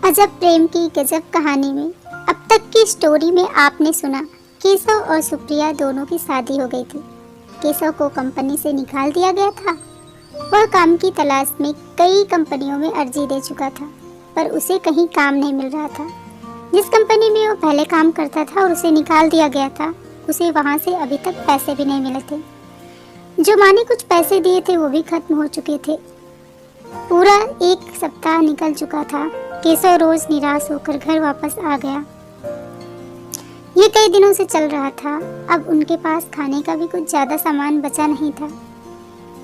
अजब प्रेम की गजब कहानी में अब तक की स्टोरी में आपने सुना केशव और सुप्रिया दोनों की शादी हो गई थी। केशव को कंपनी से निकाल दिया गया था। वह काम की तलाश में कई कंपनियों में अर्जी दे चुका था, पर उसे कहीं काम नहीं मिल रहा था। जिस कंपनी में वो पहले काम करता था और उसे निकाल दिया गया था, उसे वहां से अभी तक पैसे भी नहीं मिले थे। जो माँ ने कुछ पैसे दिए थे वो भी खत्म हो चुके थे। पूरा एक सप्ताह निकल चुका था। केशव रोज निराश होकर घर वापस आ गया। ये कई दिनों से चल रहा था। अब उनके पास खाने का भी कुछ ज्यादा सामान बचा नहीं था।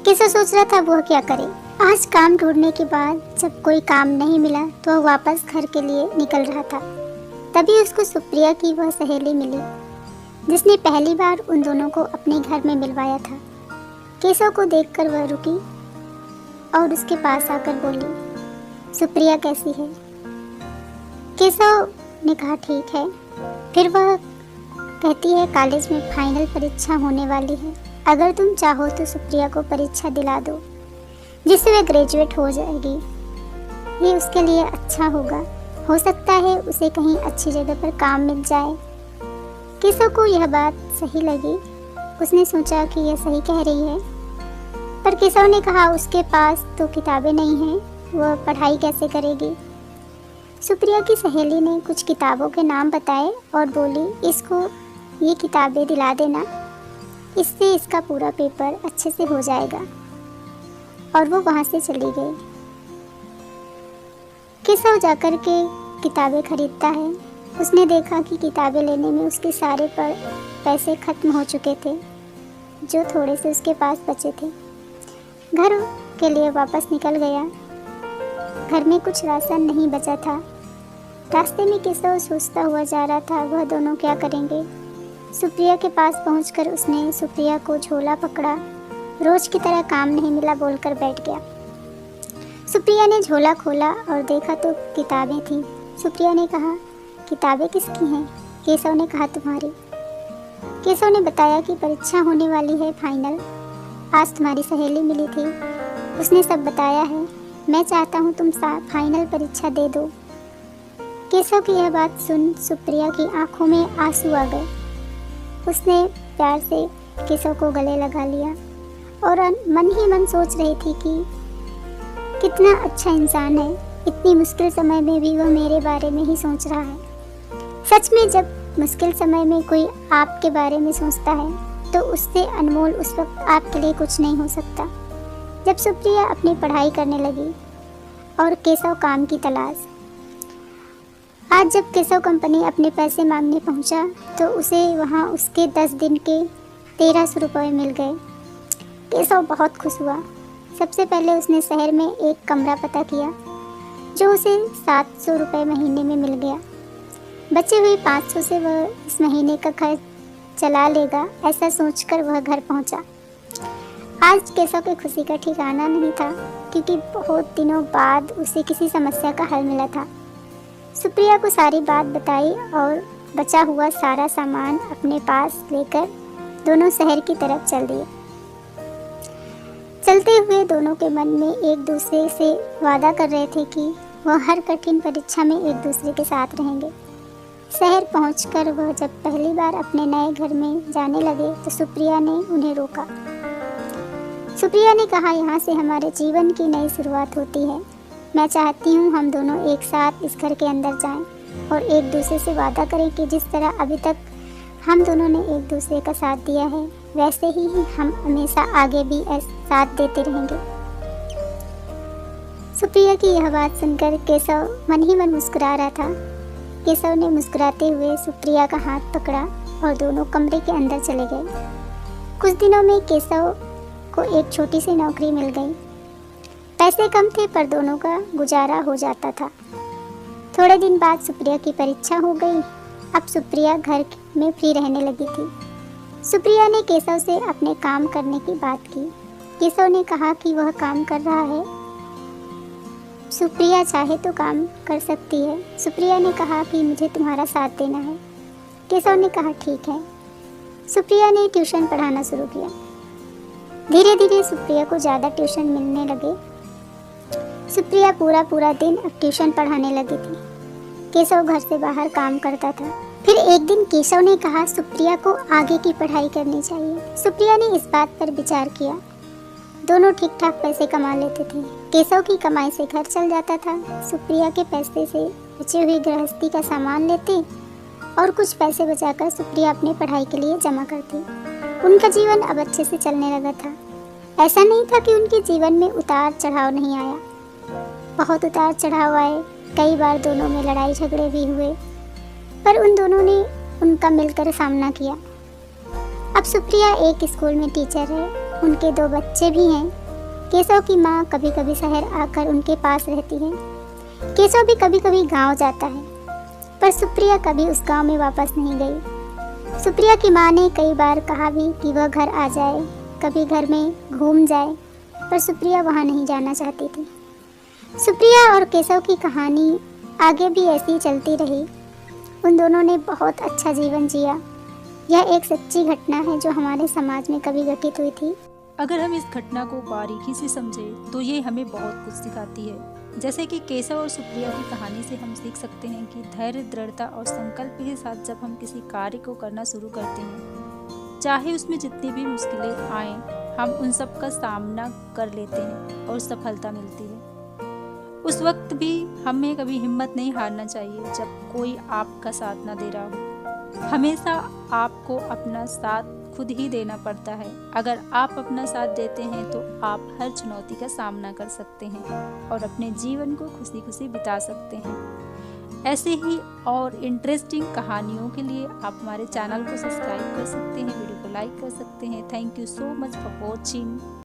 केशव सोच रहा था वह क्या करे। आज काम ढूंढने के बाद जब कोई काम नहीं मिला तो वह वापस घर के लिए निकल रहा था। तभी उसको सुप्रिया की वह सहेली मिली, जिसने पहली बार उन दोनों को अपने घर में मिलवाया था। केशव को देखकर वह रुकी और उसके पास आकर बोली, सुप्रिया कैसी है? केशव ने कहा ठीक है। फिर वह कहती है कॉलेज में फाइनल परीक्षा होने वाली है। अगर तुम चाहो तो सुप्रिया को परीक्षा दिला दो, जिससे वह ग्रेजुएट हो जाएगी। ये उसके लिए अच्छा होगा। हो सकता है उसे कहीं अच्छी जगह पर काम मिल जाए। केशव को यह बात सही लगी। उसने सोचा कि यह सही कह रही है, पर केशव ने कहा उसके पास तो किताबें नहीं हैं, वह पढ़ाई कैसे करेगी। सुप्रिया की सहेली ने कुछ किताबों के नाम बताए और बोली, इसको ये किताबें दिला देना, इससे इसका पूरा पेपर अच्छे से हो जाएगा। और वो वहाँ से चली गई। केशव जाकर के किताबें खरीदता है। उसने देखा कि किताबें लेने में उसके सारे पैसे खत्म हो चुके थे, जो थोड़े से उसके पास बचे थे। घर के लिए वापस निकल गया। घर में कुछ राशन नहीं बचा था। रास्ते में केशव सोचता हुआ जा रहा था वह दोनों क्या करेंगे। सुप्रिया के पास पहुंचकर उसने सुप्रिया को झोला पकड़ा। रोज की तरह काम नहीं मिला बोलकर बैठ गया। सुप्रिया ने झोला खोला और देखा तो किताबें थीं। सुप्रिया ने कहा, किताबें किसकी हैं? केशव ने कहा, तुम्हारी। केशव ने बताया कि परीक्षा होने वाली है फाइनल। आज तुम्हारी सहेली मिली थी, उसने सब बताया है। मैं चाहता हूँ तुम फाइनल परीक्षा दे दो। केशव की यह बात सुन सुप्रिया की आंखों में आंसू आ गए। उसने प्यार से केशव को गले लगा लिया और मन ही मन सोच रही थी कि कितना अच्छा इंसान है। इतनी मुश्किल समय में भी वह मेरे बारे में ही सोच रहा है। सच में जब मुश्किल समय में कोई आपके बारे में सोचता है तो उससे अनमोल उस वक्त आपके लिए कुछ नहीं हो सकता। जब सुप्रिया अपनी पढ़ाई करने लगी और केशव काम की तलाश। आज जब केशव कंपनी अपने पैसे मांगने पहुंचा तो उसे वहां उसके 10 दिन के 1300 रुपये मिल गए। केशव बहुत खुश हुआ। सबसे पहले उसने शहर में एक कमरा पता किया, जो उसे 700 रुपये महीने में मिल गया। बचे हुए 500 से वह इस महीने का खर्च चला लेगा, ऐसा सोचकर वह घर पहुंचा। आज केशव की खुशी का ठिकाना नहीं था, क्योंकि बहुत दिनों बाद उसे किसी समस्या का हल मिला था। सुप्रिया को सारी बात बताई और बचा हुआ सारा सामान अपने पास लेकर दोनों शहर की तरफ चल दिए। चलते हुए दोनों के मन में एक दूसरे से वादा कर रहे थे कि वह हर कठिन परीक्षा में एक दूसरे के साथ रहेंगे। शहर पहुंचकर वह जब पहली बार अपने नए घर में जाने लगे तो सुप्रिया ने उन्हें रोका। सुप्रिया ने कहा, यहाँ से हमारे जीवन की नई शुरुआत होती है। मैं चाहती हूँ हम दोनों एक साथ इस घर के अंदर जाएं और एक दूसरे से वादा करें कि जिस तरह अभी तक हम दोनों ने एक दूसरे का साथ दिया है, वैसे ही हम हमेशा आगे भी साथ देते रहेंगे। सुप्रिया की यह बात सुनकर केशव मन ही मन मुस्कुरा रहा था। केशव ने मुस्कुराते हुए सुप्रिया का हाथ पकड़ा और दोनों कमरे के अंदर चले गए। कुछ दिनों में केशव को एक छोटी सी नौकरी मिल गई। पैसे कम थे पर दोनों का गुजारा हो जाता था। थोड़े दिन बाद सुप्रिया की परीक्षा हो गई। अब सुप्रिया घर में फ्री रहने लगी थी। सुप्रिया ने केशव से अपने काम करने की बात की। केशव ने कहा कि वह काम कर रहा है, सुप्रिया चाहे तो काम कर सकती है। सुप्रिया ने कहा कि मुझे तुम्हारा साथ देना है। केशव ने कहा ठीक है। सुप्रिया ने ट्यूशन पढ़ाना शुरू किया। धीरे धीरे सुप्रिया को ज़्यादा ट्यूशन मिलने लगे। सुप्रिया पूरा दिन अब ट्यूशन पढ़ाने लगी थी। केशव घर से बाहर काम करता था। फिर एक दिन केशव ने कहा सुप्रिया को आगे की पढ़ाई करनी चाहिए। सुप्रिया ने इस बात पर विचार किया। दोनों ठीक ठाक पैसे कमा लेते थे। केशव की कमाई से घर चल जाता था। सुप्रिया के पैसे से बचे हुए गृहस्थी का सामान लेते और कुछ पैसे बचाकर सुप्रिया अपनी पढ़ाई के लिए जमा करती। उनका जीवन अब अच्छे से चलने लगा था। ऐसा नहीं था कि उनके जीवन में उतार चढ़ाव नहीं आया, बहुत उतार चढ़ाव आए। कई बार दोनों में लड़ाई झगड़े भी हुए, पर उन दोनों ने उनका मिलकर सामना किया। अब सुप्रिया एक स्कूल में टीचर है। उनके 2 बच्चे भी हैं। केशव की माँ कभी कभी शहर आकर उनके पास रहती है। केशव भी कभी कभी गांव जाता है, पर सुप्रिया कभी उस गांव में वापस नहीं गई। सुप्रिया की माँ ने कई बार कहा भी कि वह घर आ जाए, कभी घर में घूम जाए, पर सुप्रिया वहाँ नहीं जाना चाहती थी। सुप्रिया और केशव की कहानी आगे भी ऐसी चलती रही। उन दोनों ने बहुत अच्छा जीवन जिया। यह एक सच्ची घटना है जो हमारे समाज में कभी घटित हुई थी। अगर हम इस घटना को बारीकी से समझें तो ये हमें बहुत कुछ सिखाती है। जैसे कि केशव और सुप्रिया की कहानी से हम सीख सकते हैं कि धैर्य, दृढ़ता और संकल्प के साथ जब हम किसी कार्य को करना शुरू करते हैं, चाहे उसमें जितनी भी मुश्किलें आएं, हम उन सब का सामना कर लेते हैं और सफलता मिलती है। उस वक्त भी हमें कभी हिम्मत नहीं हारना चाहिए जब कोई आपका साथ ना दे रहा हो। हमेशा आपको अपना साथ खुद ही देना पड़ता है। अगर आप अपना साथ देते हैं तो आप हर चुनौती का सामना कर सकते हैं और अपने जीवन को खुशी खुशी बिता सकते हैं। ऐसे ही और इंटरेस्टिंग कहानियों के लिए आप हमारे चैनल को सब्सक्राइब कर सकते हैं, वीडियो को लाइक कर सकते हैं। Thank you so much for watching.